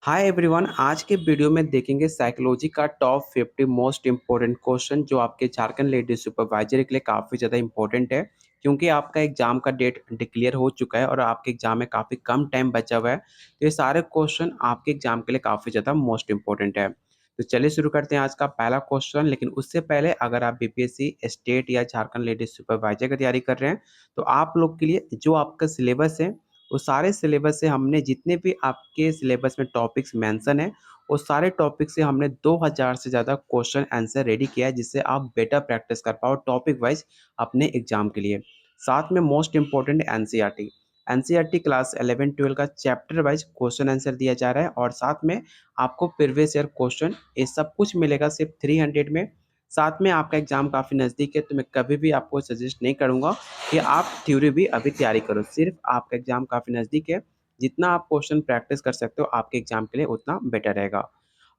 Hi everyone. आज के video में देखेंगे साइकोलॉजी का टॉप 50 मोस्ट इम्पोर्टेंट क्वेश्चन जो आपके झारखंड लेडी सुपरवाइजर के लिए काफ़ी ज़्यादा इंपॉर्टेंट है, क्योंकि आपका एग्जाम का डेट डिक्लेयर हो चुका है और आपके एग्जाम में काफ़ी कम टाइम बचा हुआ है। तो ये सारे क्वेश्चन आपके एग्जाम के लिए काफ़ी ज़्यादा मोस्ट इम्पोर्टेंट है। तो चलिए शुरू करते हैं आज का पहला क्वेश्चन। लेकिन उससे पहले अगर आप बीपीएससी स्टेट या झारखंड लेडी सुपरवाइजर की तैयारी कर रहे हैं, तो आप लोग के लिए जो आपका सिलेबस है वो सारे सिलेबस से हमने जितने भी आपके सिलेबस में टॉपिक्स मेंशन है, वो सारे टॉपिक से हमने 2000 से ज़्यादा क्वेश्चन आंसर रेडी किया है, जिससे आप बेटर प्रैक्टिस कर पाओ टॉपिक वाइज अपने एग्जाम के लिए। साथ में most important NCERT NCERT class 11-12 का चैप्टर वाइज क्वेश्चन आंसर दिया जा रहा है, और साथ में आपको प्रीवियस ईयर क्वेश्चन ये सब कुछ मिलेगा सिर्फ 300 में। साथ में आपका एग्जाम काफ़ी नज़दीक है, तो मैं कभी भी आपको सजेस्ट नहीं करूँगा कि आप थ्योरी भी अभी तैयारी करो। सिर्फ आपका एग्जाम काफ़ी नज़दीक है, जितना आप क्वेश्चन प्रैक्टिस कर सकते हो आपके एग्जाम के लिए उतना बेटर रहेगा।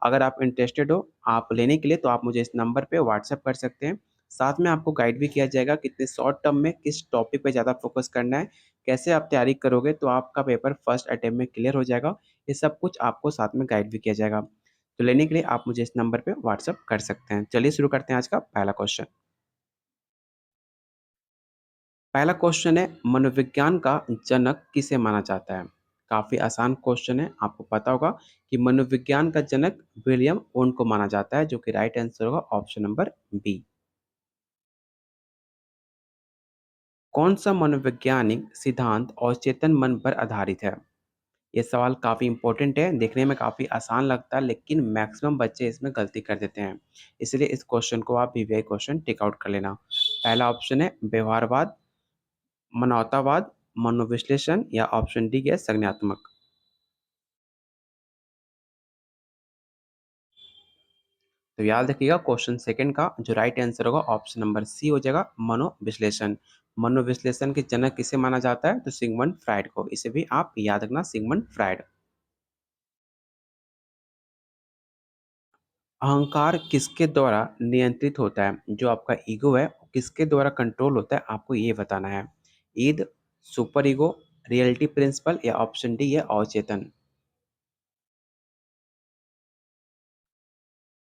अगर आप इंटरेस्टेड हो आप लेने के लिए, तो आप मुझे इस नंबर पे व्हाट्सएप कर सकते हैं। साथ में आपको गाइड भी किया जाएगा कितने शॉर्ट टर्म में किस टॉपिक पे ज़्यादा फोकस करना है, कैसे आप तैयारी करोगे तो आपका पेपर फर्स्ट अटेम्प्ट में क्लियर हो जाएगा। ये सब कुछ आपको साथ में गाइड भी किया जाएगा। तो लेने के लिए आप मुझे इस नंबर पे व्हाट्सएप कर सकते हैं। चलिए शुरू करते हैं आज का पहला क्वेश्चन। पहला क्वेश्चन है, मनोविज्ञान का जनक किसे माना जाता है? काफी आसान क्वेश्चन है, आपको पता होगा कि मनोविज्ञान का जनक विलियम ओन को माना जाता है, जो कि राइट आंसर होगा ऑप्शन नंबर बी। कौन सा मनोवैज्ञानिक सिद्धांत अवचेतन मन पर आधारित है? ये सवाल काफी इंपॉर्टेंट है, देखने में काफी आसान लगता है लेकिन मैक्सिमम बच्चे इसमें गलती कर देते हैं। इसलिए इस क्वेश्चन को आप वीवीआई क्वेश्चन टिक आउट कर लेना। पहला ऑप्शन है व्यवहारवाद, मानवतावाद, मनोविश्लेषण, या ऑप्शन डी है संज्ञानात्मक। तो याद रखिएगा क्वेश्चन सेकंड का जो राइट आंसर होगा ऑप्शन नंबर सी हो जाएगा, मनोविश्लेषण। मनोविश्लेषण के जनक किसे माना जाता है? तो सिगमंड फ्राइड को। इसे भी आप याद रखना, सिगमंड फ्राइड। अहंकार किसके द्वारा नियंत्रित होता है? जो आपका ईगो है वो किसके द्वारा कंट्रोल होता है, आपको ये बताना है। Id, super ego, reality principle, या ऑप्शन डी है अवचेतन।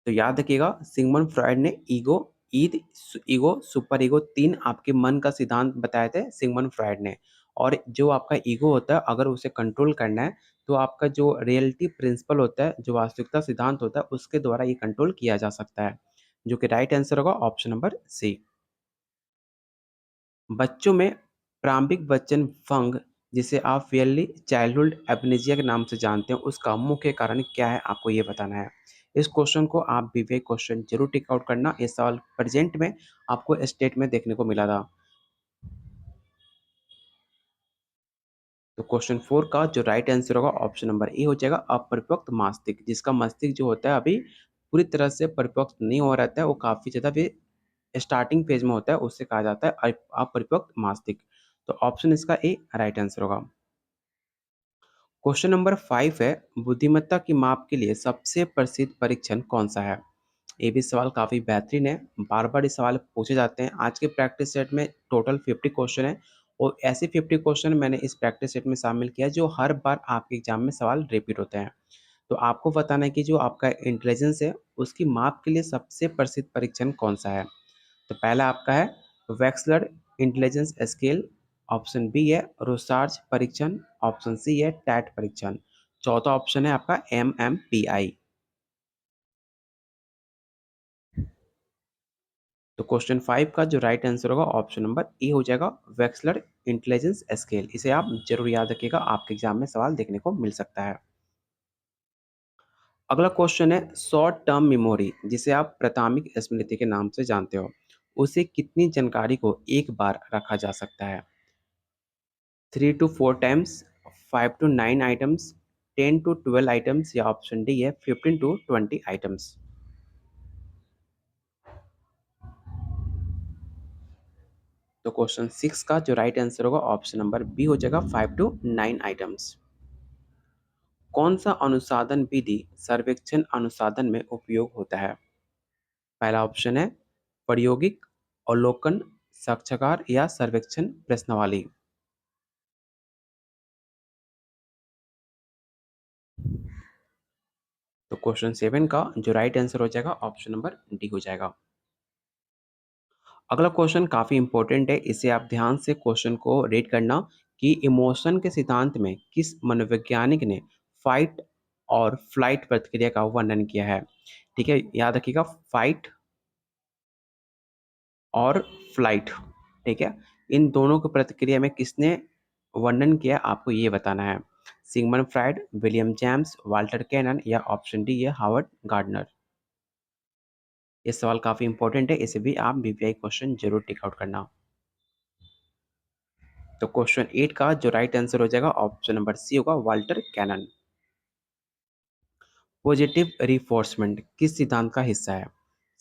तो याद रखिएगा सिगमंड फ्रॉइड ने ego, id, ego, super ego, तीन आपके मन का सिद्धांत बताए थे सिगमंड फ्रॉइड ने। और जो आपका ईगो होता है अगर उसे कंट्रोल करना है, तो आपका जो रियलिटी प्रिंसिपल होता है, जो वास्तविकता सिद्धांत होता है, उसके द्वारा ये कंट्रोल किया जा सकता है, जो कि राइट आंसर होगा ऑप्शन नंबर सी। बच्चों में प्रारंभिक वचन भंग, जिसे आप फेयरली चाइल्डहुड एपनेजिया के नाम से जानते हैं, उसका मुख्य कारण क्या है, आपको ये बताना है। इस क्वेश्चन को आप विवेक क्वेश्चन जरूर टिक आउट करना। ये सवाल प्रेजेंट में आपको स्टेट में देखने को मिला था। तो क्वेश्चन 4 का जो राइट आंसर होगा ऑप्शन नंबर ए हो जाएगा, अपरिपक्व मस्तिष्क। जिसका मस्तिष्क जो होता है अभी पूरी तरह से परिपक्व नहीं हो रहता है, वो काफी ज्यादा भी स्टार्टिंग फेज में होता है, उससे कहा जाता है अपरिपक्व मस्तिष्क। तो ऑप्शन इसका ए राइट आंसर होगा। क्वेश्चन नंबर 5 है, बुद्धिमत्ता की माप के लिए सबसे प्रसिद्ध परीक्षण कौन सा है? ये भी सवाल काफ़ी बेहतरीन है, बार बार ये सवाल पूछे जाते हैं। आज के प्रैक्टिस सेट में टोटल 50 क्वेश्चन है, और ऐसे 50 क्वेश्चन मैंने इस प्रैक्टिस सेट में शामिल किया है जो हर बार आपके एग्जाम में सवाल रिपीट होते हैं। तो आपको बताना है कि जो आपका इंटेलिजेंस है उसकी माप के लिए सबसे प्रसिद्ध परीक्षण कौन सा है। तो पहला आपका है वैक्सलर इंटेलिजेंस स्केल, ऑप्शन बी है रोसार्च परीक्षण, ऑप्शन सी है टैट परीक्षण, चौथा ऑप्शन है आपका MMPI। तो क्वेश्चन 5 का जो राइट आंसर होगा ऑप्शन नंबर ए हो जाएगा, वैक्सलर इंटेलिजेंस स्केल। इसे आप जरूर याद रखिएगा, आपके एग्जाम में सवाल देखने को मिल सकता है। अगला क्वेश्चन है, शॉर्ट टर्म मेमोरी, जिसे आप प्राथमिक स्मृति के नाम से जानते हो, उसे कितनी जानकारी को एक बार रखा जा सकता है? 3 to 4 times, 5 to 9 items, 10 to 12 items, या ऑप्शन डी है 15 to 20 items। तो क्वेश्चन 6 का जो राइट आंसर होगा ऑप्शन नंबर बी हो जाएगा, 5 to 9 items। कौन सा अनुसाधन विधि सर्वेक्षण अनुसाधन में उपयोग होता है? पहला ऑप्शन है प्रायोगिक, अवलोकन, साक्षात्कार, या सर्वेक्षण प्रश्नावली। तो क्वेश्चन 7 का जो राइट आंसर हो जाएगा ऑप्शन नंबर डी हो जाएगा। अगला क्वेश्चन काफ़ी इंपॉर्टेंट है, इसे आप ध्यान से क्वेश्चन को रीड करना कि इमोशन के सिद्धांत में किस मनोवैज्ञानिक ने फाइट और फ्लाइट प्रतिक्रिया का वर्णन किया है। ठीक है, याद रखिएगा फाइट और फ्लाइट। ठीक है, इन दोनों की प्रतिक्रिया में किसने वर्णन किया आपको ये बताना है। Sigmund Freud, William James, Walter Cannon या ऑप्शन डी है हावर्ड गार्डनर। ये सवाल काफ़ी इंपॉर्टेंट है, इसे भी आप बीपीआई क्वेश्चन जरूर टिक आउट करना। तो क्वेश्चन 8 का जो राइट आंसर हो जाएगा ऑप्शन नंबर सी होगा वाल्टर कैनन। पॉजिटिव रिफोर्समेंट किस सिद्धांत का हिस्सा है?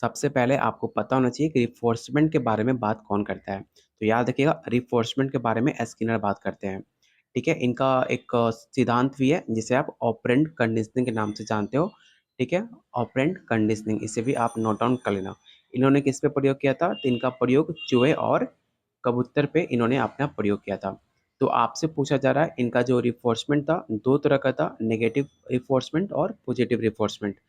सबसे पहले आपको पता होना चाहिए कि रिफोर्समेंट के बारे में बात कौन करता है। तो याद रखिएगा रिफोर्समेंट के बारे में स्किनर बात करते हैं। ठीक है, इनका एक सिद्धांत भी है जिसे आप ऑपरेंट कंडीशनिंग के नाम से जानते हो। ठीक है, ऑपरेंट कंडीशनिंग, इसे भी आप नोट डाउन कर लेना। इन्होंने किस पे प्रयोग किया था? तो इनका प्रयोग चूहे और कबूतर पे इन्होंने अपना प्रयोग किया था। तो आपसे पूछा जा रहा है इनका जो रिफोर्समेंट था 2 तरह का था, नेगेटिव रिफोर्समेंट और पॉजिटिव रिफोर्समेंट।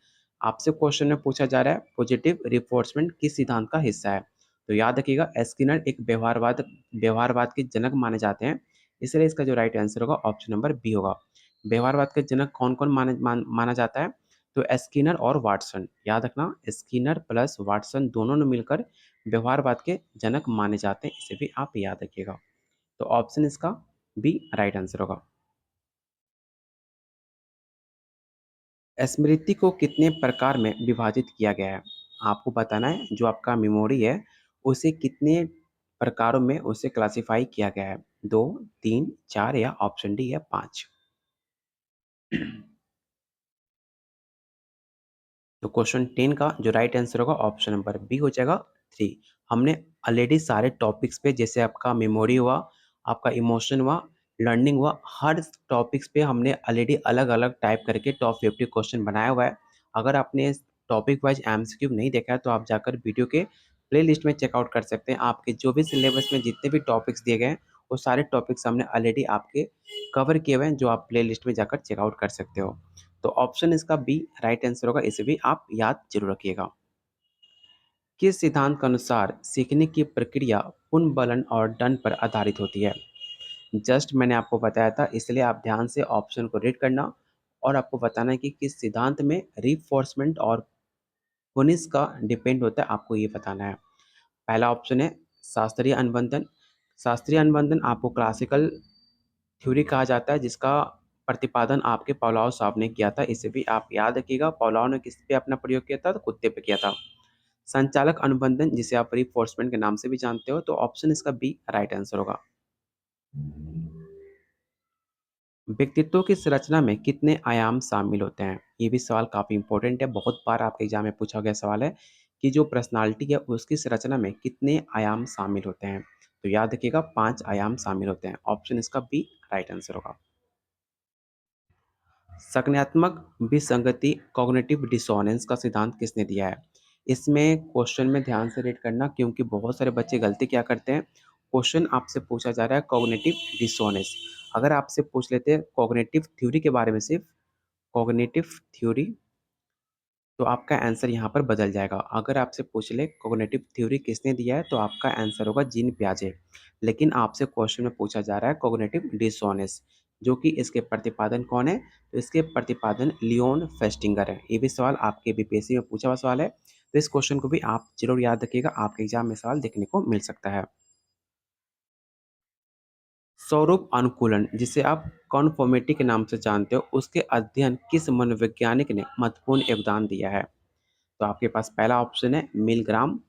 आपसे क्वेश्चन में पूछा जा रहा है पॉजिटिव रिफोर्समेंट किस सिद्धांत का हिस्सा है? तो याद रखिएगा स्किनर एक व्यवहारवाद के जनक माने जाते हैं, इसलिए इसका जो राइट आंसर होगा ऑप्शन नंबर बी होगा। व्यवहारवाद के जनक कौन-कौन माना जाता है? तो स्किनर और वाटसन। याद रखना स्किनर प्लस वाटसन दोनों ने मिलकर व्यवहारवाद के जनक माने जाते हैं, इसे भी आप याद रखिएगा। तो ऑप्शन इसका बी राइट आंसर होगा। स्मृति को कितने प्रकार में विभाजित किया गया है? आपको बताना है जो आपका मेमोरी है उसे कितने प्रकारों में उसे क्लासिफाई किया गया है। 2, 3, 4 या ऑप्शन डी है 5। तो क्वेश्चन 10 का जो राइट आंसर होगा ऑप्शन नंबर बी हो जाएगा 3। हमने ऑलरेडी सारे टॉपिक्स पे जैसे आपका मेमोरी हुआ, आपका इमोशन हुआ, लर्निंग हुआ, हर टॉपिक्स पे हमने ऑलरेडी अलग-अलग टाइप करके टॉप 50 क्वेश्चन बनाया हुआ है। अगर आपने टॉपिक वाइज़ एमसीक्यू नहीं देखा है तो आप जाकर वीडियो के प्लेलिस्ट में चेकआउट कर सकते हैं। आपके जो भी सिलेबस में जितने भी टॉपिक्स दिए गए हैं, वो सारे टॉपिक्स हमने ऑलरेडी आपके कवर किए हुए हैं जो आप प्लेलिस्ट में जाकर चेकआउट कर सकते हो। तो ऑप्शन इसका बी राइट आंसर होगा, इसे भी आप याद जरूर रखिएगा। किस सिद्धांत के अनुसार सीखने की प्रक्रिया पुनर्बलन और दंड पर आधारित होती है? जस्ट मैंने आपको बताया था, इसलिए आप ध्यान से ऑप्शन को रीड करना और आपको बताना है कि किस सिद्धांत में रिफोर्समेंट और पुनिश का डिपेंड होता है, आपको ये बताना है। पहला ऑप्शन है शास्त्रीय अनुबंधन। शास्त्रीय अनुबंधन आपको क्लासिकल थ्योरी कहा जाता है जिसका प्रतिपादन आपके पॉलाव साहब ने किया था, इसे भी आप याद रखिएगा। पॉलाव ने किस पे अपना प्रयोग किया था? तो कुत्ते पे किया था। संचालक अनुबंधन जिसे आप रिफोर्समेंट के नाम से भी जानते हो, तो ऑप्शन इसका बी राइट आंसर होगा। व्यक्तित्व की संरचना में कितने आयाम शामिल होते हैं? ये भी सवाल काफ़ी इंपॉर्टेंट है, बहुत बार आपके एग्जाम में पूछा गया सवाल है कि जो पर्सनालिटी है उसकी संरचना में कितने आयाम शामिल होते हैं? तो याद रखिएगा 5 आयाम शामिल होते हैं। ऑप्शन इसका बी राइट आंसर होगा। संज्ञानात्मक विसंगति कॉग्निटिव डिसोनेंस का सिद्धांत किसने दिया है? इसमें क्वेश्चन में ध्यान से रीड करना क्योंकि बहुत सारे बच्चे गलती क्या करते हैं। क्वेश्चन आपसे पूछा जा रहा है कॉग्निटिव डिसोनेंस, अगर आपसे पूछ लेते हैं कॉग्निटिव थ्योरी के बारे में, सिर्फ कॉग्निटिव थ्योरी, तो आपका आंसर यहाँ पर बदल जाएगा। अगर आपसे पूछ ले कॉग्निटिव थ्योरी किसने दिया है तो आपका आंसर होगा जीन पियाजे। लेकिन आपसे क्वेश्चन में पूछा जा रहा है कॉग्निटिव डिसोनेंस, जो कि इसके प्रतिपादन कौन है? तो इसके प्रतिपादन लियोन फेस्टिंगर है। ये भी सवाल आपके बीपीएससी में पूछा हुआ सवाल है, तो इस क्वेश्चन को भी आप जरूर याद रखिएगा, आपके एग्जाम में सवाल देखने को मिल सकता है। स्वरूप अनुकूलन जिसे आप कॉन्फॉर्मिटी के नाम से जानते हो, उसके अध्ययन किस मनोवैज्ञानिक ने महत्वपूर्ण योगदान दिया है? तो आपके पास पहला ऑप्शन है मिलग्राम,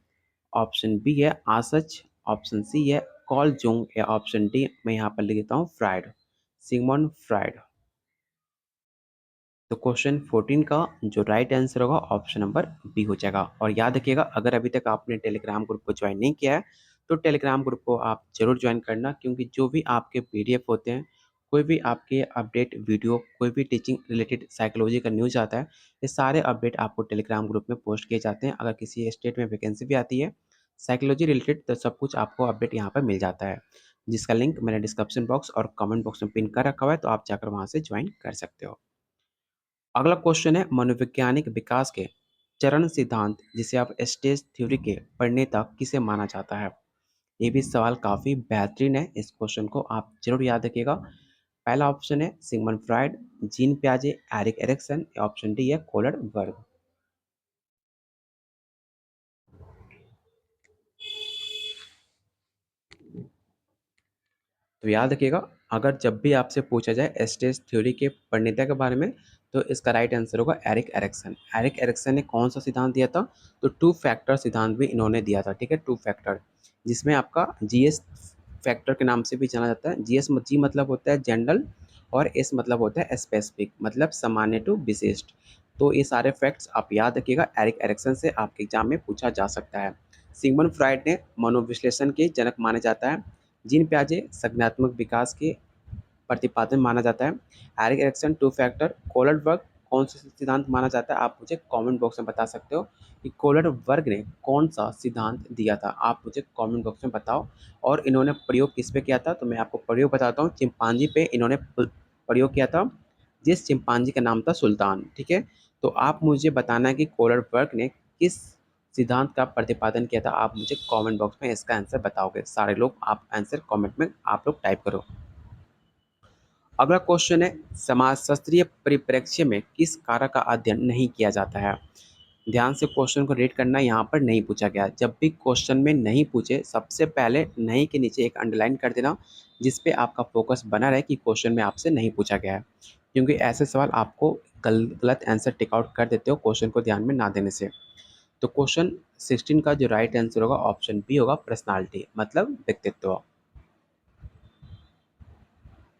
ऑप्शन बी है आसच, ऑप्शन सी है कॉल जुंग या ऑप्शन डी मैं यहाँ पर लिख देता हूँ फ्राइड, सिगमंड फ्राइड। तो क्वेश्चन 14 का जो राइट आंसर होगा ऑप्शन नंबर बी हो जाएगा। और याद रखिएगा अगर अभी तक आपने टेलीग्राम ग्रुप को ज्वाइन नहीं किया है तो टेलीग्राम ग्रुप को आप जरूर ज्वाइन करना, क्योंकि जो भी आपके पीडीएफ होते हैं, कोई भी आपके अपडेट वीडियो, कोई भी टीचिंग रिलेटेड साइकोलॉजी का न्यूज़ आता है, ये सारे अपडेट आपको टेलीग्राम ग्रुप में पोस्ट किए जाते हैं। अगर किसी स्टेट में वैकेंसी भी आती है साइकोलॉजी रिलेटेड तो सब कुछ आपको अपडेट यहाँ पर मिल जाता है, जिसका लिंक मैंने डिस्क्रिप्शन बॉक्स और कमेंट बॉक्स में पिन कर रखा हुआ है, तो आप जाकर वहाँ से ज्वाइन कर सकते हो। अगला क्वेश्चन है मनोवैज्ञानिक विकास के चरण सिद्धांत जिसे आप स्टेज थ्योरी के प्रणेता किसे माना जाता है। ये भी सवाल काफी बेहतरीन है, इस क्वेश्चन को आप जरूर याद रखिएगा। पहला ऑप्शन है सिगमंड फ्राइड, जीन प्याजे, एरिक एरिक्सन, या ऑप्शन डी है कोलर वर्ग। तो याद रखिएगा, अगर जब भी आपसे पूछा जाए स्टेज थ्योरी के प्रणेता के बारे में, तो इसका राइट आंसर होगा एरिक एरिक्सन। एरिक एरिक्सन ने कौन सा सिद्धांत दिया था? तो टू फैक्टर सिद्धांत भी इन्होंने दिया था, ठीक है, टू फैक्टर, जिसमें आपका जीएस फैक्टर के नाम से भी जाना जाता है। जी मतलब होता है जनरल, और एस मतलब होता है स्पेसिफिक, मतलब सामान्य टू विशिष्ट। तो ये सारे फैक्ट्स आप याद रखिएगा, एरिक एरिक्सन से आपके एग्जाम में पूछा जा सकता है। सिगमंड फ्राइड ने मनोविश्लेषण के जनक माने जाता है। जीन प्याजे संज्ञानात्मक विकास के प्रतिपादन माना जाता है। Erik Erikson two factor. Kohler वर्ग कौन सा सिद्धांत माना जाता है? आप मुझे कमेंट बॉक्स में बता सकते हो कि कोलर वर्ग ने कौन सा सिद्धांत दिया था, आप मुझे कमेंट बॉक्स में बताओ। और इन्होंने प्रयोग किस पे किया था? तो मैं आपको प्रयोग बताता हूँ। चिंपांजी पे इन्होंने प्रयोग किया था, जिस चिंपांजी का नाम था सुल्तान, ठीक है। तो आप मुझे बताना है कि कोलर वर्ग ने किस सिद्धांत का प्रतिपादन किया था। आप मुझे कमेंट बॉक्स में इसका आंसर बताओगे। सारे लोग आप आंसर कमेंट में आप लोग टाइप करो। अगला क्वेश्चन है समाजशास्त्रीय परिप्रेक्ष्य में किस कारक का अध्ययन नहीं किया जाता है? ध्यान से क्वेश्चन को रीड करना, यहाँ पर नहीं पूछा गया। जब भी क्वेश्चन में नहीं पूछे, सबसे पहले नहीं के नीचे एक अंडरलाइन कर देना, जिस पे आपका फोकस बना रहे कि क्वेश्चन में आपसे नहीं पूछा गया है, क्योंकि ऐसे सवाल आपको गलत आंसर टिक आउट कर देते हो क्वेश्चन को ध्यान में ना देने से। तो क्वेश्चन 16 का जो राइट आंसर होगा ऑप्शन बी होगा, पर्सनालिटी मतलब व्यक्तित्व।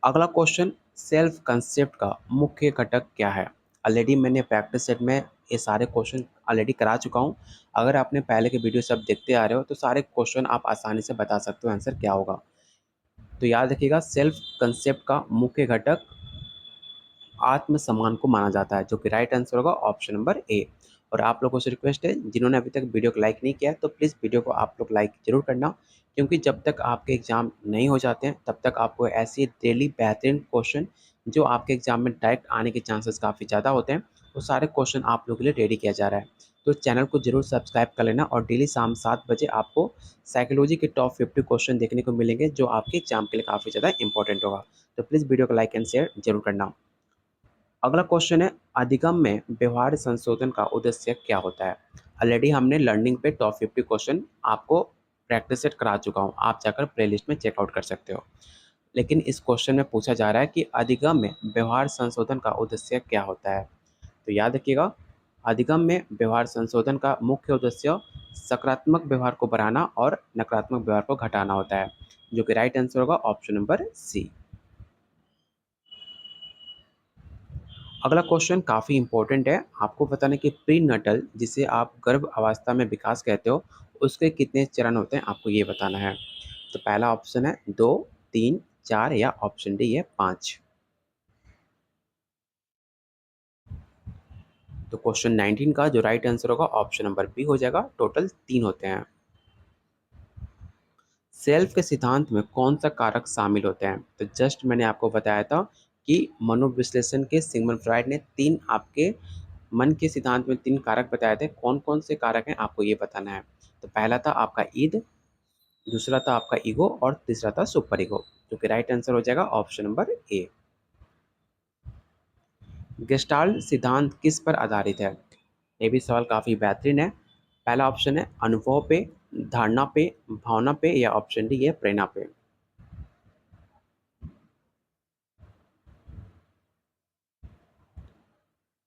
अगला क्वेश्चन, सेल्फ कंसेप्ट का मुख्य घटक क्या है? ऑलरेडी मैंने प्रैक्टिस सेट में ये सारे क्वेश्चन ऑलरेडी करा चुका हूँ। अगर आपने पहले के वीडियो सब देखते आ रहे हो तो सारे क्वेश्चन आप आसानी से बता सकते हो आंसर क्या होगा। तो याद रखिएगा, सेल्फ कंसेप्ट का मुख्य घटक आत्मसम्मान को माना जाता है, जो कि राइट आंसर होगा ऑप्शन नंबर ए। और आप लोगों से रिक्वेस्ट है, जिन्होंने अभी तक वीडियो को लाइक नहीं किया है तो प्लीज़ वीडियो को आप लोग लाइक जरूर करना, क्योंकि जब तक आपके एग्जाम नहीं हो जाते हैं तब तक आपको ऐसी डेली बेहतरीन क्वेश्चन जो आपके एग्जाम में डायरेक्ट आने के चांसेस काफ़ी ज़्यादा होते हैं, वो सारे क्वेश्चन आप लोगों के लिए रेडी किया जा रहा है। तो चैनल को जरूर सब्सक्राइब कर लेना, और डेली शाम 7 बजे आपको साइकोलॉजी के टॉप 50 क्वेश्चन देखने को मिलेंगे, जो आपके एग्जाम के लिए काफ़ी ज़्यादा इंपॉर्टेंट होगा। तो प्लीज़ वीडियो को लाइक एंड शेयर जरूर करना। अगला क्वेश्चन है अधिगम में व्यवहार संशोधन का उद्देश्य क्या होता है? ऑलरेडी हमने लर्निंग पे टॉप 50 क्वेश्चन आपको प्रैक्टिस सेट करा चुका हूँ, आप जाकर प्लेलिस्ट में चेकआउट कर सकते हो। लेकिन इस क्वेश्चन में पूछा जा रहा है कि अधिगम में व्यवहार संशोधन का उद्देश्य क्या होता है? तो याद रखिएगा, अधिगम में व्यवहार संशोधन का मुख्य उद्देश्य सकारात्मक व्यवहार को बढ़ाना और नकारात्मक व्यवहार को घटाना होता है, जो कि राइट आंसर होगा ऑप्शन नंबर सी। अगला क्वेश्चन काफ़ी इंपॉर्टेंट है, आपको बताना है कि प्री नटल जिसे आप गर्भ अवस्था में विकास कहते हो, उसके कितने चरण होते हैं, आपको ये बताना है। तो पहला ऑप्शन है 2, 3, 4, या ऑप्शन डी है 5। तो क्वेश्चन 19 का जो राइट आंसर होगा ऑप्शन नंबर बी हो जाएगा, टोटल 3 होते हैं। सेल्फ के सिद्धांत में कौन सा कारक शामिल होते हैं? तो जस्ट मैंने आपको बताया था कि मनोविश्लेषण के सिगमंड फ्राइड ने तीन आपके मन के सिद्धांत में तीन कारक बताए थे। कौन कौन से कारक हैं आपको ये बताना है। तो पहला था आपका ईद, दूसरा था आपका ईगो, और तीसरा था सुपर ईगो, जो कि राइट आंसर हो जाएगा ऑप्शन नंबर ए। गेस्टाल्ट सिद्धांत किस पर आधारित है? ये भी सवाल काफ़ी बेहतरीन है। पहला ऑप्शन है अनुभव पे, धारणा पे, भावना पे, या ऑप्शन डी है प्रेरणा पे।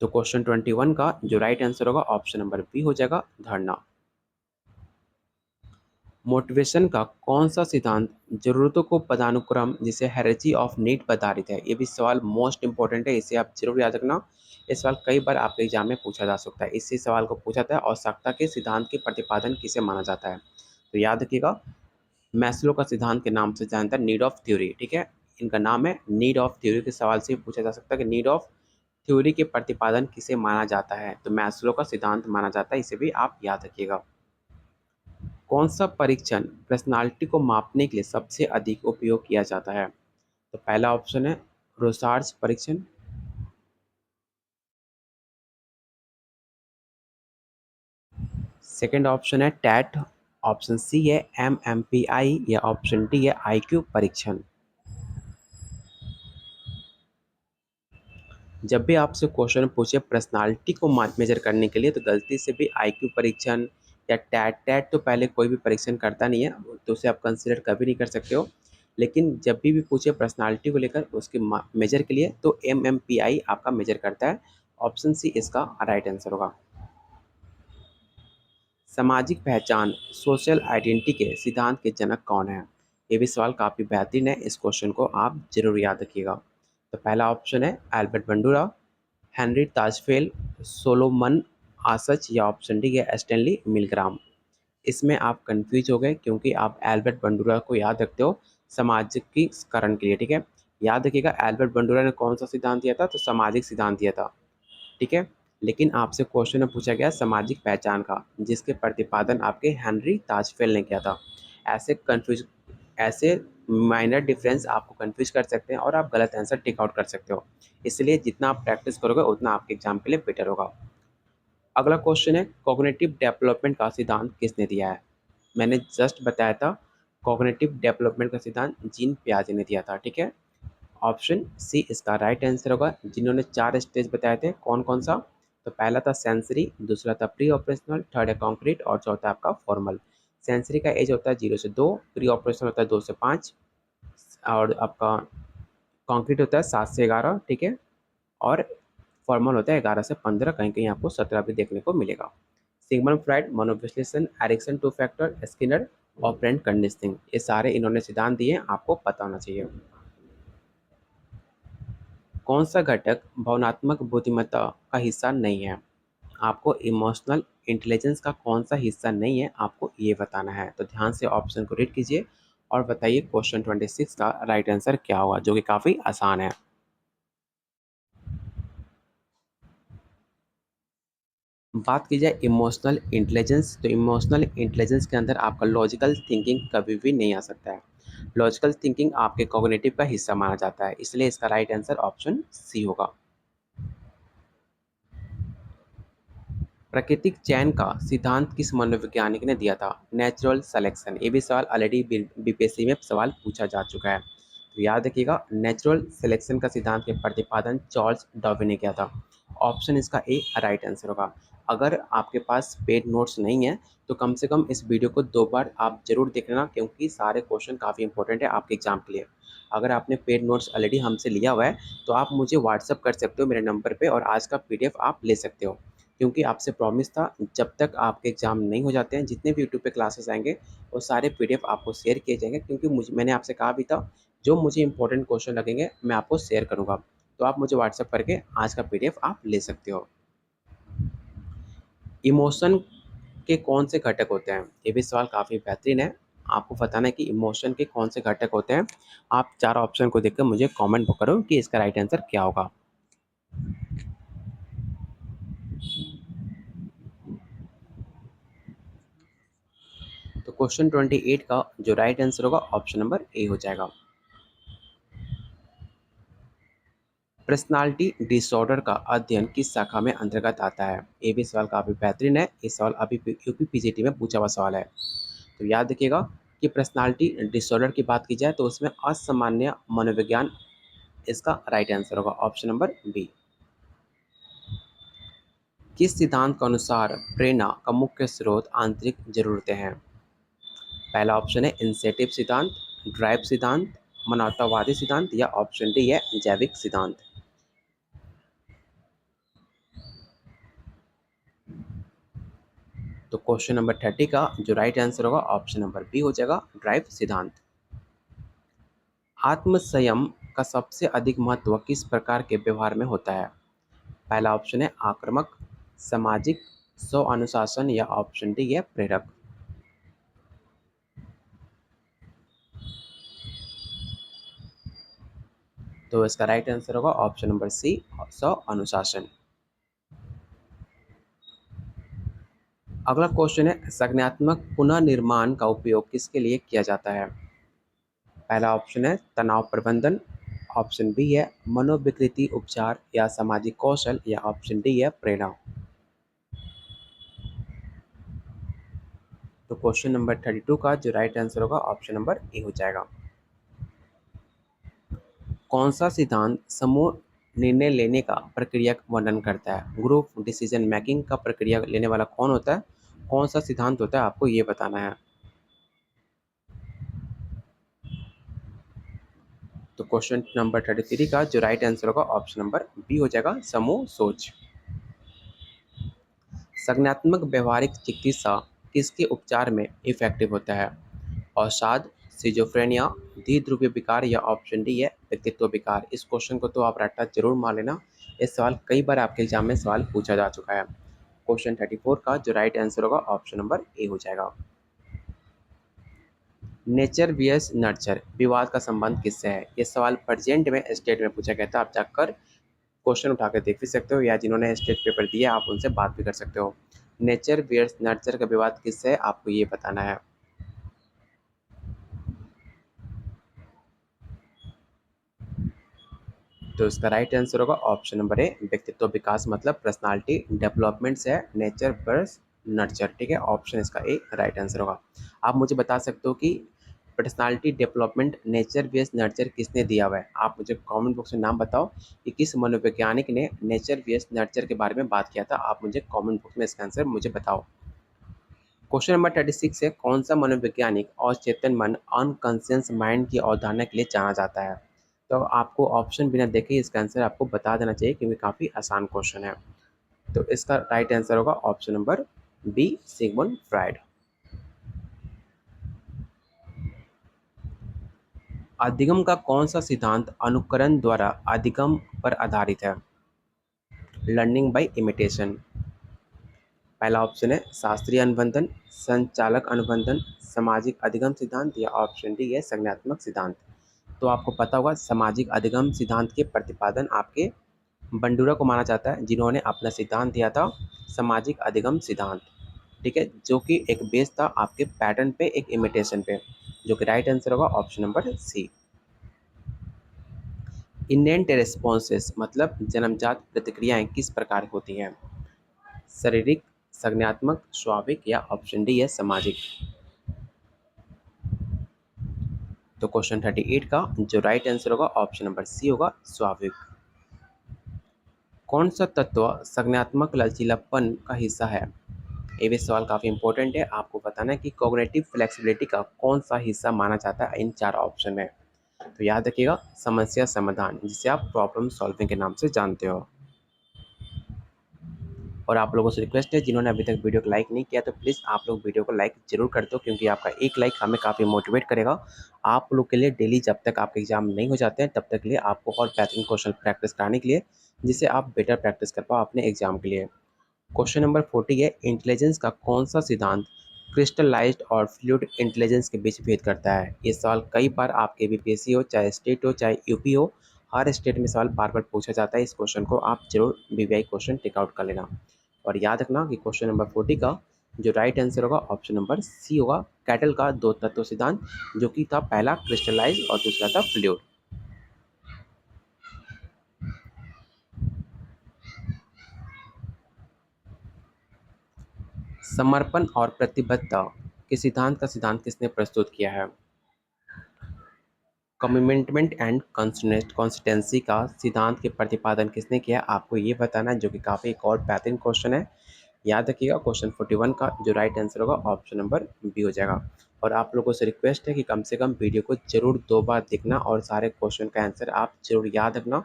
तो क्वेश्चन 21 का जो राइट आंसर होगा ऑप्शन नंबर बी हो जाएगा, धारणा। मोटिवेशन का कौन सा सिद्धांत जरूरतों को पदानुक्रम जिसे हायरार्की ऑफ नीड पर आधारित है? ये भी सवाल मोस्ट इंपॉर्टेंट है, इसे आप जरूर याद रखना। ये सवाल कई बार आपके एग्जाम में पूछा जा सकता है। इसी सवाल को पूछा था, आवश्यकता के सिद्धांत के प्रतिपादन किसे माना जाता है? तो याद रखिएगा, मैस्लो का सिद्धांत के नाम से जानता है, नीड ऑफ थ्योरी, ठीक है। इनका नाम है नीड ऑफ थ्योरी, के सवाल से पूछा जा सकता है कि नीड ऑफ थ्योरी के प्रतिपादन किसे माना जाता है? तो मैस्लो का सिद्धांत माना जाता है, इसे भी आप याद रखिएगा। कौन सा परीक्षण पर्सनालिटी को मापने के लिए सबसे अधिक उपयोग किया जाता है? तो पहला ऑप्शन है रोसार्स परीक्षण, सेकंड ऑप्शन है टैट, ऑप्शन सी है एमएमपीआई या ऑप्शन डी है आईक्यू परीक्षण। जब भी आपसे क्वेश्चन पूछे पर्सनालिटी को मेजर करने के लिए तो गलती से भी आईक्यू परीक्षण या टैट टैट तो पहले कोई भी परीक्षण करता नहीं है, तो उसे आप कंसिडर कभी नहीं कर सकते हो। लेकिन जब भी पूछे पर्सनालिटी को लेकर उसके मेजर के लिए तो एमएमपीआई आपका मेजर करता है। ऑप्शन सी इसका राइट आंसर होगा। सामाजिक पहचान सोशल आइडेंटिटी के सिद्धांत के जनक कौन है? ये भी सवाल काफ़ी बेहतरीन है, इस क्वेश्चन को आप जरूर याद रखिएगा। तो पहला ऑप्शन है एल्बर्ट बंडूरा, हेनरी ताजफेल, सोलोमन आसच या ऑप्शन डी है स्टैनली मिलग्राम। इसमें आप कंफ्यूज हो गए क्योंकि आप एल्बर्ट बंडूरा को याद रखते हो सामाजिकीकरण के लिए, ठीक है। याद रखिएगा एल्बर्ट बंडूरा ने कौन सा सिद्धांत दिया था, तो सामाजिक सिद्धांत दिया था, ठीक है। लेकिन आपसे क्वेश्चन में पूछा गया सामाजिक पहचान का, जिसके प्रतिपादन आपके हेनरी ताजफेल ने किया था। ऐसे कंफ्यूज ऐसे माइनर डिफरेंस आपको कंफ्यूज कर सकते हैं और आप गलत आंसर टिक आउट कर सकते हो। इसलिए जितना आप प्रैक्टिस करोगे उतना आपके एग्जाम के लिए बेटर होगा। अगला क्वेश्चन है कॉग्निटिव डेवलपमेंट का सिद्धांत किसने दिया है? मैंने जस्ट बताया था कॉग्निटिव डेवलपमेंट का सिद्धांत जीन पियाजे ने दिया था, ठीक है। ऑप्शन सी इसका राइट आंसर होगा। जिन्होंने 4 स्टेज बताए थे कौन कौन सा, तो पहला था सेंसरी, दूसरा था प्री ऑपरेशनल, थर्ड है कॉन्क्रीट और चौथा आपका फॉर्मल। सेंसरी का एज होता है 0 से 2, प्री ऑपरेशनल होता है 2 से 5 और आपका कॉन्क्रीट होता है 7 से 11, ठीक है। और फॉर्मल होता है 11 से 15, कहीं कहीं आपको 17 भी देखने को मिलेगा। सिगमंड फ्राइड, मनोविश्लेषण, Erikson two factor, Skinner, operant conditioning, ये सारे इन्होंने सिद्धांत दिए हैं, आपको पता होना चाहिए। कौन सा घटक भावनात्मक बुद्धिमत्ता का हिस्सा नहीं है? आपको इमोशनल इंटेलिजेंस का कौन सा हिस्सा नहीं है, आपको ये बताना है। तो ध्यान से ऑप्शन को रीड कीजिए और बताइए क्वेश्चन 26 का राइट आंसर क्या होगा, जो कि काफ़ी आसान है। बात की जाए इमोशनल इंटेलिजेंस, तो इमोशनल इंटेलिजेंस के अंदर आपका लॉजिकल थिंकिंग कभी भी नहीं आ सकता है। लॉजिकल थिंकिंग आपके कॉग्निटिव का हिस्सा माना जाता है, इसलिए इसका राइट आंसर ऑप्शन सी होगा। प्राकृतिक चयन का सिद्धांत किस मनोवैज्ञानिक ने दिया था? नेचुरल सिलेक्शन, ये भी सवाल ऑलरेडी बीपीएससी में सवाल पूछा जा चुका है, तो याद रखिएगा नेचुरल सिलेक्शन का सिद्धांत के प्रतिपादन चार्ल्स डार्विन ने किया था। ऑप्शन इसका ए राइट आंसर होगा। अगर आपके पास पेड नोट्स नहीं है तो कम से कम इस वीडियो को 2 बार आप जरूर देख लेना, क्योंकि सारे क्वेश्चन काफ़ी इंपॉर्टेंट है आपके एग्जाम के लिए। अगर आपने पेड नोट्स ऑलरेडी हमसे लिया हुआ है तो आप मुझे व्हाट्सअप कर सकते हो मेरे नंबर पे और आज का पीडीएफ आप ले सकते हो, क्योंकि आपसे प्रॉमिस था जब तक आपके एग्ज़ाम नहीं हो जाते हैं जितने भी यूट्यूब पे क्लासेस आएंगे वो सारे पीडीएफ आपको शेयर किए जाएंगे, क्योंकि मैंने आपसे कहा भी था जो मुझे इंपॉर्टेंट क्वेश्चन लगेंगे मैं आपको शेयर करूँगा। तो आप मुझे व्हाट्सअप करके आज का पीडीएफ आप ले सकते हो। इमोशन के कौन से घटक होते हैं? ये भी सवाल काफ़ी बेहतरीन है। आपको बताना है कि इमोशन के कौन से घटक होते हैं। आप 4 ऑप्शन को देखकर मुझे कमेंट करो कि इसका राइट आंसर क्या होगा। तो क्वेश्चन 28 का जो राइट आंसर होगा ऑप्शन नंबर ए हो जाएगा। पर्सनालिटी डिसऑर्डर का अध्ययन किस शाखा में अंतर्गत आता है? ये भी सवाल काफ़ी बेहतरीन है। ये सवाल अभी यूपी पीजीटी में पूछा हुआ सवाल है, तो याद रखिएगा कि पर्सनालिटी डिसऑर्डर की बात की जाए तो उसमें असामान्य मनोविज्ञान इसका राइट आंसर होगा, ऑप्शन नंबर बी। किस सिद्धांत के अनुसार प्रेरणा का मुख्य स्रोत आंतरिक जरूरतें हैं? पहला ऑप्शन है इंसेटिव सिद्धांत, ड्राइव सिद्धांत, मानवतावादी सिद्धांत या ऑप्शन डी है जैविक सिद्धांत। तो क्वेश्चन नंबर 30 का जो राइट आंसर होगा ऑप्शन नंबर बी हो जाएगा, ड्राइव सिद्धांत। आत्म संयम का सबसे अधिक महत्व किस प्रकार के व्यवहार में होता है? पहला ऑप्शन है आक्रामक, सामाजिक, स्व अनुशासन या ऑप्शन डी है प्रेरक। तो इसका राइट आंसर होगा ऑप्शन नंबर सी, स्व अनुशासन। अगला क्वेश्चन है संज्ञानात्मक पुनर्निर्माण का उपयोग किसके लिए किया जाता है? पहला ऑप्शन है तनाव प्रबंधन, ऑप्शन बी है मनोविकृति उपचार या सामाजिक कौशल या ऑप्शन डी है प्रेरणा। तो क्वेश्चन नंबर 32 का जो राइट आंसर होगा ऑप्शन नंबर ए हो जाएगा। कौन सा सिद्धांत समूह निर्णय लेने का प्रक्रिया का वर्णन करता है? ग्रुप डिसीजन मेकिंग का प्रक्रिया लेने वाला कौन होता है? कौन सा सिद्धांत होता है, आपको ये बताना है। तो क्वेश्चन नंबर 33 का जो राइट आंसर होगा ऑप्शन नंबर बी हो जाएगा, समूह सोच। संज्ञानात्मक व्यवहारिक चिकित्सा किसके उपचार में इफेक्टिव होता है? अवसाद, सिजोफ्रेनिया, द्विध्रुवीय विकार या ऑप्शन डी है व्यक्तित्व विकार। इस क्वेश्चन को तो आप रट्टा जरूर मार लेना, इस सवाल कई बार आपके एग्जाम में सवाल पूछा जा चुका है। क्वेश्चन 34 का जो राइट आंसर होगा ऑप्शन नंबर ए हो जाएगा। नेचर वीएस नर्चर विवाद का संबंध किससे है? ये सवाल प्रेजेंट में स्टेट में पूछा गया था, आप जाकर क्वेश्चन उठा कर देख भी सकते हो, या जिन्होंने स्टेट पेपर दिया आप उनसे बात भी कर सकते हो। नेचर वीएस नर्चर का विवाद किससे है, आपको ये बताना है। तो इसका राइट आंसर होगा ऑप्शन नंबर ए व्यक्तित्व विकास, मतलब पर्सनालिटी डेवलपमेंट से नेचर वर्स नर्चर। ठीक है, ऑप्शन इसका ए राइट आंसर होगा। आप मुझे बता सकते हो कि personality development nature based nurture किसने दिया हुआ है? आप मुझे कमेंट बॉक्स में नाम बताओ कि किस मनोवैज्ञानिक ने नेचर बेस्ड नर्चर के बारे में बात किया था। आप मुझे कमेंट बॉक्स में इसका आंसर मुझे बताओ। क्वेश्चन नंबर 36 है, कौन सा मनोवैज्ञानिक अचेतन मन अनकॉन्शियस माइंड की अवधारणा के लिए जाना जाता है? तो आपको ऑप्शन बिना देखे ही इसका आंसर आपको बता देना चाहिए, क्योंकि काफ़ी आसान क्वेश्चन है। तो इसका राइट आंसर होगा option number B Sigmund Freud. अधिगम का कौन सा सिद्धांत अनुकरण द्वारा अधिगम पर आधारित है? Learning by imitation. पहला ऑप्शन है शास्त्रीय अनुबंधन, संचालक अनुबंधन, सामाजिक अधिगम सिद्धांत या ऑप्शन डी है संज्ञानात्मक सिद्धांत। तो आपको पता होगा सामाजिक अधिगम सिद्धांत के प्रतिपादन आपके बंडूरा को माना जाता है, जिन्होंने अपना सिद्धांत दिया था सामाजिक अधिगम सिद्धांत। ठीक है, जो कि एक बेस था आपके पैटर्न पे, एक इमिटेशन पे, जो कि राइट आंसर होगा ऑप्शन नंबर सी। इनेंट रेस्पॉन्सेस मतलब जन्मजात प्रतिक्रियाएं किस प्रकार होती हैं? शारीरिक, संज्ञानात्मक, स्वाभाविक या ऑप्शन डी है सामाजिक। तो क्वेश्चन 38 का जो राइट आंसर होगा ऑप्शन नंबर सी होगा, स्वाभाविक। कौन सा तत्व संज्ञानात्मक लचीलापन का हिस्सा है? ये भी सवाल काफ़ी इंपॉर्टेंट है, आपको बताना है कि कॉग्निटिव फ्लेक्सिबिलिटी का कौन सा हिस्सा माना जाता है इन चार ऑप्शन में। तो याद रखिएगा समस्या समाधान, जिसे आप प्रॉब्लम सॉल्विंग के नाम से जानते हो। और आप लोगों से रिक्वेस्ट है, जिन्होंने अभी तक वीडियो को लाइक नहीं किया तो प्लीज़ आप लोग वीडियो को लाइक जरूर कर दो, क्योंकि आपका एक लाइक हमें काफ़ी मोटिवेट करेगा। आप लोग के लिए डेली जब तक आपके एग्जाम नहीं हो जाते हैं तब तक के लिए आपको और बेहतरीन क्वेश्चन प्रैक्टिस कराने के लिए, जिससे आप बेटर प्रैक्टिस कर पाओ अपने एग्जाम के लिए। क्वेश्चन नंबर 40 है, इंटेलिजेंस का कौन सा सिद्धांत क्रिस्टलाइज्ड और फ्लूइड इंटेलिजेंस के बीच भेद करता है? ये सवाल कई बार आपके बीपीएससी हो, चाहे स्टेट हो, चाहे यूपी हो, हर स्टेट में सवाल बार बार पूछा जाता है। इस क्वेश्चन को आप जरूर वीवीआई क्वेश्चन टिक आउट कर लेना। और याद रखना कि क्वेश्चन नंबर 40 का जो राइट आंसर होगा ऑप्शन नंबर सी होगा, कैटल का दो तत्व सिद्धांत, जो कि था पहला क्रिस्टलाइज और दूसरा था फ्लूइड। समर्पण और प्रतिबद्धता के सिद्धांत का सिद्धांत किसने प्रस्तुत किया है? कमिटमेंट एंड कंसिस्टेंसी का सिद्धांत के प्रतिपादन किसने किया, आपको ये बताना है, जो कि काफ़ी एक और बेहतरीन क्वेश्चन है। याद रखिएगा क्वेश्चन 41 का जो राइट आंसर होगा ऑप्शन नंबर बी हो जाएगा। और आप लोगों से रिक्वेस्ट है कि कम से कम वीडियो को जरूर 2 बार देखना और सारे क्वेश्चन का आंसर आप जरूर याद रखना,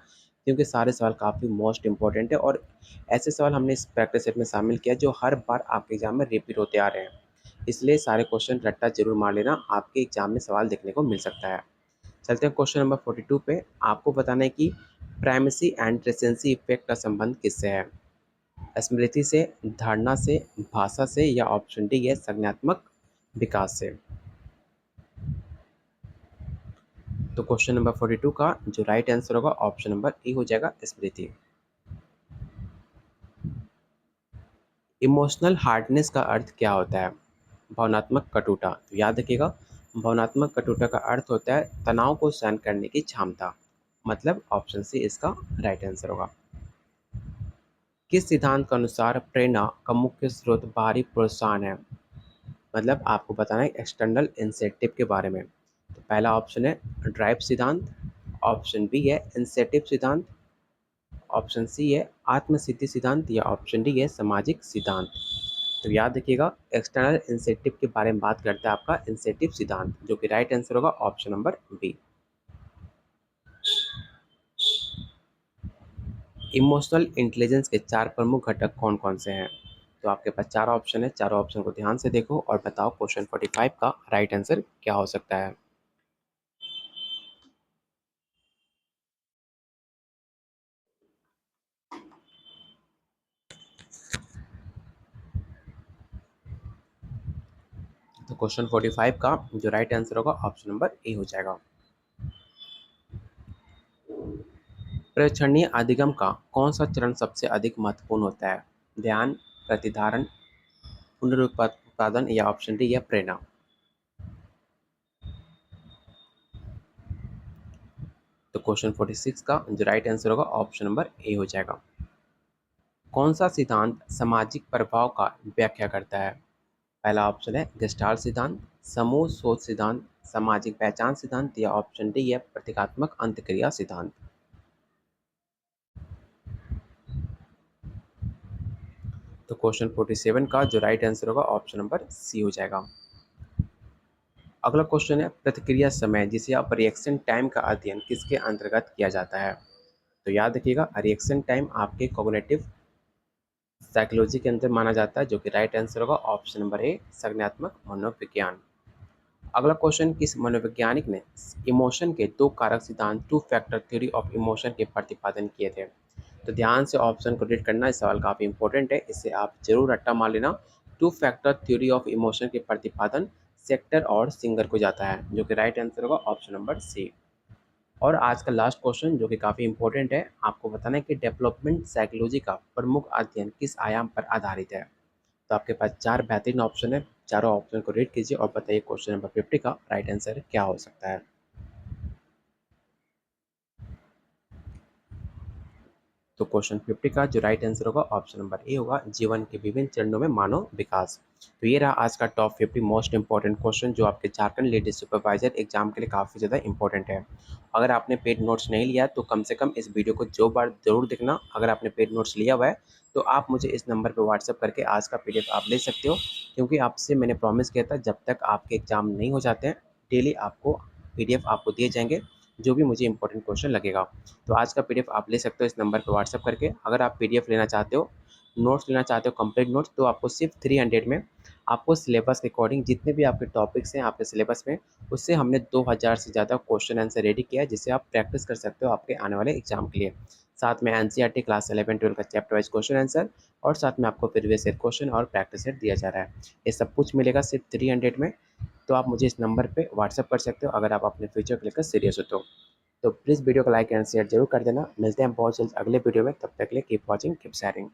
क्योंकि सारे सवाल काफ़ी मोस्ट इंपॉर्टेंट है, और ऐसे सवाल हमने इस प्रैक्टिस सेट में शामिल किया जो हर बार आपके एग्जाम में रिपीट होते आ रहे हैं। इसलिए सारे क्वेश्चन रट्टा जरूर मार लेना, आपके एग्जाम में सवाल देखने को मिल सकता है। चलते हैं क्वेश्चन नंबर 42 पे। आपको बताना है कि प्राइमेसी एंड रिसेंसी इफेक्ट का संबंध किससे है? स्मृति से, धारणा से, भाषा से या ऑप्शन डी है संज्ञानात्मक विकास से। तो क्वेश्चन नंबर 42 का जो राइट आंसर होगा ऑप्शन नंबर ए हो जाएगा, स्मृति। इमोशनल हार्डनेस का अर्थ क्या होता है? भावनात्मक कटुता। तो याद रखिएगा भावनात्मक कटुता का अर्थ होता है तनाव को सहन करने की क्षमता, मतलब ऑप्शन सी इसका राइट आंसर होगा। किस सिद्धांत के अनुसार प्रेरणा का मुख्य स्रोत बाहरी प्रोत्साहन है? मतलब आपको बताना है एक्सटर्नल इंसेंटिव के बारे में। तो पहला ऑप्शन है ड्राइव सिद्धांत, ऑप्शन बी है इंसेंटिव सिद्धांत, ऑप्शन सी है आत्मसिद्धि सिद्धांत या ऑप्शन डी है सामाजिक सिद्धांत। तो याद रखिएगा एक्सटर्नल इंसेंटिव के बारे में बात करता है आपका इंसेंटिव सिद्धांत, जो कि राइट आंसर होगा option number B. Emotional intelligence के चार प्रमुख घटक कौन कौन से हैं? तो आपके पास चार ऑप्शन है, चारों ऑप्शन को ध्यान से देखो और बताओ क्वेश्चन 45 का राइट आंसर क्या हो सकता है। तो क्वेश्चन 45 का जो राइट आंसर होगा ऑप्शन नंबर ए हो जाएगा। प्रेक्षणीय अधिगम का कौन सा चरण सबसे अधिक महत्वपूर्ण होता है? ध्यान, प्रतिधारण, पुनरुत्पादन या ऑप्शन डी या प्रेरणा। तो क्वेश्चन 46 का जो राइट आंसर होगा ऑप्शन नंबर ए हो जाएगा। कौन सा सिद्धांत सामाजिक प्रभाव का व्याख्या करता है? पहला ऑप्शन है गेस्टाल्ट सिद्धांत, समूह सोच सिद्धांत, सामाजिक पहचान सिद्धांत या ऑप्शन डी है प्रतीकात्मक अंतक्रिया सिद्धांत। तो क्वेश्चन 47 का जो राइट आंसर होगा ऑप्शन नंबर सी हो जाएगा। अगला क्वेश्चन है प्रतिक्रिया समय जिसे आप रिएक्शन टाइम का अध्ययन किसके अंतर्गत किया जाता है? तो याद रखिएगा रिएक्शन टाइम आपके कॉग्निटिव साइकोलॉजी के अंदर माना जाता है, जो कि राइट आंसर होगा ऑप्शन नंबर ए संज्ञानात्मक मनोविज्ञान। अगला क्वेश्चन किस मनोवैज्ञानिक ने इमोशन के दो कारक सिद्धांत two factor theory of emotion के प्रतिपादन किए थे? तो ध्यान से ऑप्शन को रीड करना, इस सवाल काफ़ी इंपॉर्टेंट है, इसे आप जरूर रट्टा मार लेना। Two factor theory of emotion के प्रतिपादन सेक्टर और सिंगर को जाता है, जो कि राइट आंसर होगा ऑप्शन नंबर सी। और आज का लास्ट क्वेश्चन जो कि काफ़ी इंपॉर्टेंट है, आपको बताना है कि डेवलपमेंट साइकोलॉजी का प्रमुख अध्ययन किस आयाम पर आधारित है? तो आपके पास चार बेहतरीन ऑप्शन है, चारों ऑप्शन को रीड कीजिए और बताइए क्वेश्चन नंबर 50 का राइट आंसर क्या हो सकता है। तो क्वेश्चन 50 का जो राइट आंसर होगा ऑप्शन नंबर ए होगा जीवन के विभिन्न चरणों में मानव विकास। तो ये रहा आज का टॉप 50 मोस्ट इंपॉर्टेंट क्वेश्चन जो आपके झारखंड लेडी सुपरवाइजर एग्जाम के लिए काफ़ी ज़्यादा इंपॉर्टेंट है। अगर आपने पेड नोट्स नहीं लिया तो कम से कम इस वीडियो को 2 बार जरूर देखना। अगर आपने पेड नोट्स लिया हुआ है तो आप मुझे इस नंबर पर व्हाट्सअप करके आज का PDF आप ले सकते हो, क्योंकि आपसे मैंने प्रॉमिस किया था जब तक आपके एग्जाम नहीं हो जाते हैं डेली आपको PDF आपको दिए जाएंगे, जो भी मुझे इंपॉर्टेंट क्वेश्चन लगेगा। तो आज का PDF आप ले सकते हो इस नंबर पर व्हाट्सअप करके। अगर आप PDF लेना चाहते हो, नोट्स लेना चाहते हो कंप्लीट नोट्स, तो आपको सिर्फ 300 में आपको सिलेबस के अकॉर्डिंग जितने भी आपके टॉपिक्स हैं आपके सिलेबस में, उससे हमने 2000 से ज़्यादा क्वेश्चन आंसर रेडी किया है, जिससे आप प्रैक्टिस कर सकते हो आपके आने वाले एग्जाम के लिए। साथ में NCERT क्लास 11-12 का चैप्टर वाइज क्वेश्चन आंसर और साथ में आपको प्रीवियस ईयर क्वेश्चन और प्रैक्टिस सेट दिया जा रहा है। ये सब कुछ मिलेगा सिर्फ 300 में। तो आप मुझे इस नंबर पर व्हाट्सअप कर सकते हो अगर आप अपने फ्यूचर को लेकर सीरियस हो तो प्लीज़ वीडियो को लाइक एंड शेयर जरूर कर देना। मिलते हैं बहुत जल्द अगले वीडियो में, तब तक के लिए कीप वॉचिंग कीप शेयरिंग।